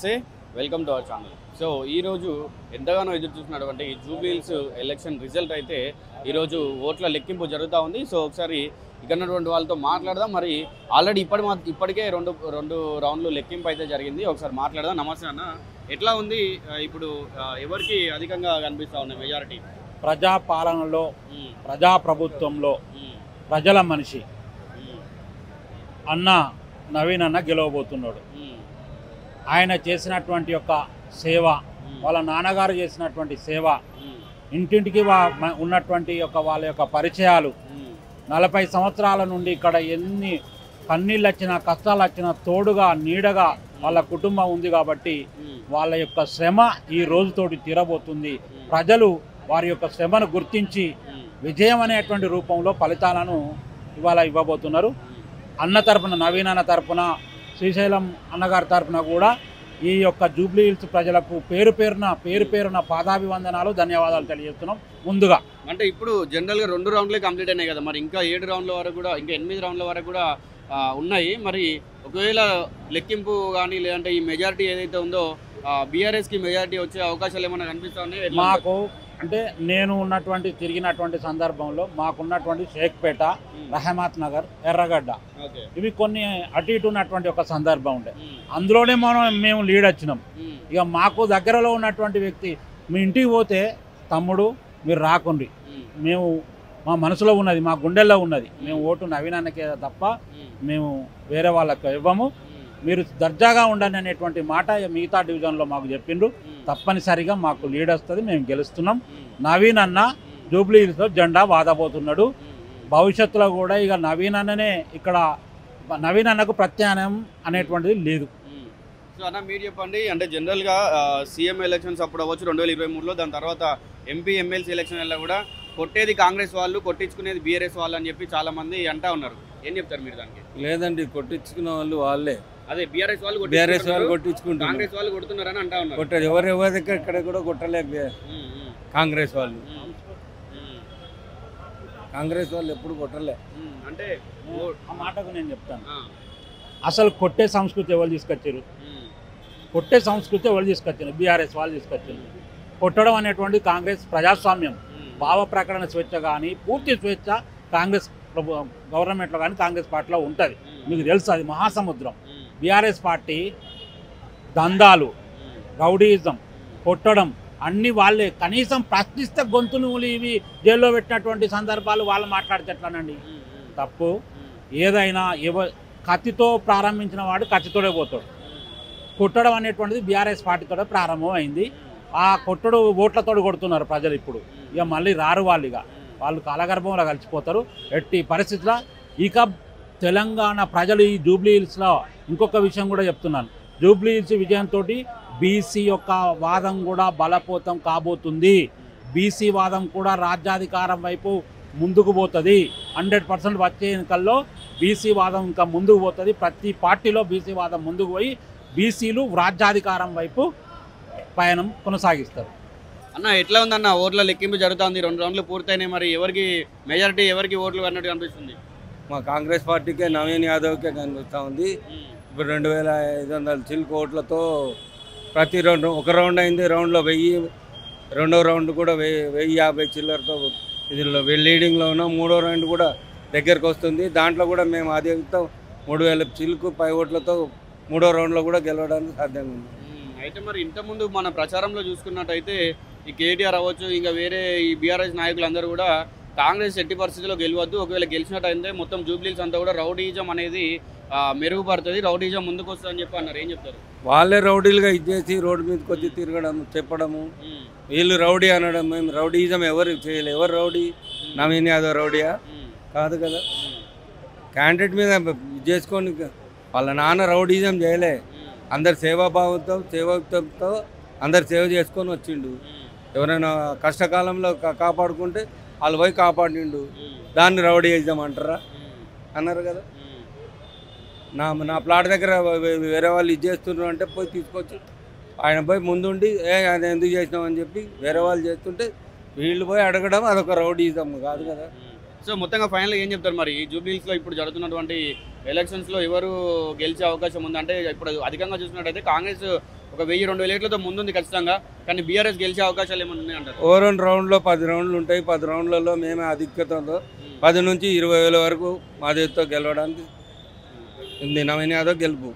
నమస్తే welcome to our channel. So ఈరోజు ఎంతగానో ఎదురు చూసినటువంటి జూబ్లీహిల్స్ ఎలక్షన్ రిజల్ట్ అయితే ఈరోజు ఓట్ల లెక్కింపు జరుగుతూ ఉంది. సో ఒకసారి ఇక్కడ ఉన్నటువంటి వాళ్ళతో మాట్లాడదాం. మరి ఆల్రెడీ ఇప్పటికే రెండు రౌండ్లు లెక్కింపు అయితే జరిగింది. ఒకసారి మాట్లాడదాం. నమస్తే అన్న, ఎట్లా ఉంది ఇప్పుడు? ఎవరికి అధికంగా కనిపిస్తూ ఉన్నాయి మెజారిటీ? ప్రజాపాలనలో, ప్రజాప్రభుత్వంలో ప్రజల మనిషి అన్న నవీన్ అన్న గెలవబోతున్నాడు. ఆయన చేసినటువంటి యొక్క సేవ, వాళ్ళ నాన్నగారు చేసినటువంటి సేవ, ఇంటింటికి ఉన్నటువంటి వాళ్ళ యొక్క పరిచయాలు, 40 సంవత్సరాల నుండి ఇక్కడ ఎన్ని కన్నీళ్ళు వచ్చినా కష్టాలు వచ్చినా తోడుగా నీడగా వాళ్ళ కుటుంబం ఉంది కాబట్టి వాళ్ళ యొక్క శ్రమ ఈ రోజుతోటి తీరబోతుంది. ప్రజలు వారి యొక్క శ్రమను గుర్తించి విజయం అనేటువంటి రూపంలో ఫలితాలను ఇవాళ ఇవ్వబోతున్నారు. అన్న తరపున, నవీన్ అన్న తరపున, శ్రీశైలం అన్నగారి తరపున కూడా ఈ యొక్క జూబ్లీహిల్స్ ప్రజలకు పేరు పేరున పాదాభివందనాలు, ధన్యవాదాలు తెలియజేస్తున్నాం. ముందుగా అంటే ఇప్పుడు జనరల్గా 2 రౌండ్లే కంప్లీట్ అయినాయి కదా, మరి ఇంకా 7 రౌండ్ల వరకు కూడా, ఇంకా 8 రౌండ్ల వరకు కూడా ఉన్నాయి. మరి ఒకవేళ లెక్కింపు కానీ లేదంటే ఈ మెజారిటీ ఏదైతే ఉందో బీఆర్ఎస్కి మెజారిటీ వచ్చే అవకాశాలు ఏమైనా కనిపిస్తా ఉన్నాయి? మాకు అంటే నేను తిరిగినటువంటి సందర్భంలో మాకున్నటువంటి షేక్పేట, రహమత్ నగర్, ఎర్రగడ్డ, ఇవి కొన్ని అటు ఇటు ఉన్నటువంటి ఒక సందర్భం ఉండే. అందులోనే మేము లీడ్ వచ్చినాం. ఇక మాకు దగ్గరలో ఉన్నటువంటి వ్యక్తి మీ ఇంటికి పోతే, తమ్ముడు మీరు రాకుండ్రి, మేము మా మనసులో ఉన్నది, మా గుండెల్లో ఉన్నది, మేము ఓటు నవీన్ అన్నకే తప్ప మేము వేరే వాళ్ళకి ఇవ్వము, మీరు దర్జాగా ఉండండి అనేటువంటి మాట మిగతా డివిజన్లో మాకు చెప్పిండ్రు. తప్పనిసరిగా మాకు లీడ్ వస్తుంది, మేము గెలుస్తున్నాం. నవీన్ అన్న జూబ్లీహిల్స్లో జెండా వాదబోతున్నాడు. భవిష్యత్తులో కూడా ఇక నవీన్ అన్ననే, ఇక్కడ నవీన్ అన్నకు ప్రత్యామ్నాయం అనేటువంటిది లేదు. సో అన్న మీరు చెప్పండి, అంటే జనరల్గా సీఎం ఎలక్షన్స్ అప్పుడు అవ్వచ్చు 2023లో, దాని తర్వాత ఎంపీ ఎమ్మెల్సీ ఎలక్షన్లలో కూడా కొట్టేది కాంగ్రెస్ వాళ్ళు, కొట్టించుకునేది బీఆర్ఎస్ వాళ్ళు అని చెప్పి చాలామంది అంటా ఉన్నారు. ఏం చెప్తారు మీరు దానికి? లేదండి, కొట్టించుకున్న వాళ్ళు వాళ్ళే. అదే బీఆర్ఎస్ వాళ్ళు కొట్టించుకుంటారు, కాంగ్రెస్ వాళ్ళు కొడుతున్నారని అంటా ఉన్నారు. కొట్టారు, ఎవరి దగ్గర ఇక్కడ కూడా కొట్టలేక కాంగ్రెస్ వాళ్ళు ఎప్పుడు కొట్టలే. అంటే ఆ మాటకు నేను చెప్తాను, అసలు కొట్టే సంస్కృతి ఎవరు తీసుకొచ్చారు? కొట్టే సంస్కృతి ఎవరు తీసుకొచ్చారు? బీఆర్ఎస్ వాళ్ళు తీసుకొచ్చారు. కొట్టడం అనేటువంటి కాంగ్రెస్ ప్రజాస్వామ్యం, భావ ప్రకటన స్వేచ్ఛ కానీ పూర్తి స్వేచ్ఛ కాంగ్రెస్ గవర్నమెంట్లో కానీ కాంగ్రెస్ పార్టీలో ఉంటుంది. మీకు తెలుసు, అది మహాసముద్రం. బీఆర్ఎస్ పార్టీ దందాలు, రౌడీయిజం, కొట్టడం అన్నీ వాళ్ళే. కనీసం ప్రశ్నిస్తే గొంతును ఇవి జైల్లో పెట్టినటువంటి సందర్భాలు వాళ్ళు మాట్లాడితే ఎట్లానండి? తప్పు. ఏదైనా కత్తితో ప్రారంభించిన వాడు కత్తితోడే పోతాడు. కొట్టడం అనేటువంటిది బీఆర్ఎస్ పార్టీతో ప్రారంభమైంది. ఆ కొట్టడు ఓట్లతో కొడుతున్నారు ప్రజలు. ఇప్పుడు ఇక మళ్ళీ రారు వాళ్ళు, ఇక వాళ్ళు కాలగర్భంలో కలిసిపోతారు. ఎట్టి పరిస్థితుల్లో ఇక తెలంగాణ ప్రజలు ఈ జూబ్లీహిల్స్లో ఇంకొక విషయం కూడా చెప్తున్నాను, జూబ్లీహిల్స్ విజయంతో బీసీ యొక్క వాదం కూడా బలపోతం కాబోతుంది. బీసీ వాదం కూడా రాజ్యాధికారం వైపు ముందుకు పోతుంది. 100% వచ్చే ఎన్నికల్లో బీసీ వాదం ఇంకా ముందుకు పోతుంది. ప్రతి పార్టీలో బీసీ వాదం ముందుకు పోయి బీసీలు రాజ్యాధికారం వైపు పయనం కొనసాగిస్తారు. అన్న ఎట్లా ఉందన్న ఓట్ల లెక్కింపు జరుగుతుంది? 2 రౌండ్లు పూర్తయినాయి. మరి ఎవరికి మెజారిటీ, ఎవరికి ఓట్లు అన్నట్టు కనిపిస్తుంది? మా కాంగ్రెస్ పార్టీకే, నవీన్ యాదవ్కే కనిపిస్తూ ఉంది. ఇప్పుడు 2500 చిల్క్ ఓట్లతో ప్రతి ఒక రౌండ్ అయింది, రౌండ్లో 1000, రెండో రౌండ్ కూడా 1050 చిల్లరతో ఇదిలో లీడింగ్లో ఉన్నాం. 3వ రౌండ్ కూడా దగ్గరకు వస్తుంది. దాంట్లో కూడా మేము అదే 3000 చిల్క్ పై ఓట్లతో 3వ రౌండ్లో కూడా గెలవడానికి సాధ్యంగా ఉంది. అయితే మరి ఇంతకుముందు మన ప్రచారంలో చూసుకున్నట్టయితే ఈ కేటీఆర్ అవ్వచ్చు, ఇంకా వేరే ఈ బీఆర్ఎస్ నాయకులందరూ కూడా కాంగ్రెస్ ఎట్టి పరిస్థితుల్లో గెలవద్దు, ఒకవేళ గెలిచినట్టయితే మొత్తం జూబ్లీహిల్స్ అంతా కూడా రౌడీజం అనేది మెరుగుపడుతుంది, రౌడీజం ముందుకు వస్తుంది అని చెప్పి అన్నారు. ఏం చెప్తారు? వాళ్ళే రౌడీలుగా ఇచ్చేసి రోడ్డు మీదకి వచ్చి తిరగడం, చెప్పడము, వీళ్ళు రౌడీ అనడం. మేము రౌడీజం ఎవరు చేయలేదు. ఎవరు రౌడీ? నవీన్ యాదవ్ రౌడీయా? కాదు కదా. క్యాండిడేట్ మీద ఇది చేసుకొని వాళ్ళ నాన్న రౌడీజం చేయలే. అందరు సేవాభావంతో అందరు సేవ చేసుకొని వచ్చిండు. ఎవరైనా కష్టకాలంలో కాపాడుకుంటే వాళ్ళు పోయి కాపాడిండు. దాన్ని రౌడీయిజం అంటారా? అన్నారు కదా. నా ప్లాట్ దగ్గర వేరే వాళ్ళు ఇది చేస్తున్నారు అంటే పోయి తీసుకొచ్చి ఆయన పోయి ముందుండి అది ఎందుకు చేసినామని చెప్పి వేరే వాళ్ళు చేస్తుంటే వీళ్ళు పోయి అడగడం అదొక రౌడీయిజం కాదు కదా. సో మొత్తంగా ఫైనల్గా ఏం చెప్తారు మరి ఈ జూబ్లీహిల్స్లో ఇప్పుడు జరుగుతున్నటువంటి ఎలక్షన్స్లో ఎవరు గెలిచే అవకాశం ఉంది? అంటే ఇప్పుడు అధికంగా చూసినట్టయితే కాంగ్రెస్ ఒక 1000-2000 ఏట్లతో ముందుంది ఖచ్చితంగా, కానీ బీఆర్ఎస్ గెలిచే అవకాశాలు ఏమైనా ఉన్నాయి అంటారు? ఓ 2 రౌండ్లో 10 రౌండ్లు ఉంటాయి. 10 రౌండ్లలో మేమే ఆధిక్యతతో 10 నుంచి 20 వేల వరకు మా చేతితో గెలవడానికి ఉంది. నవీన్ యాదవ్ గెలుపు.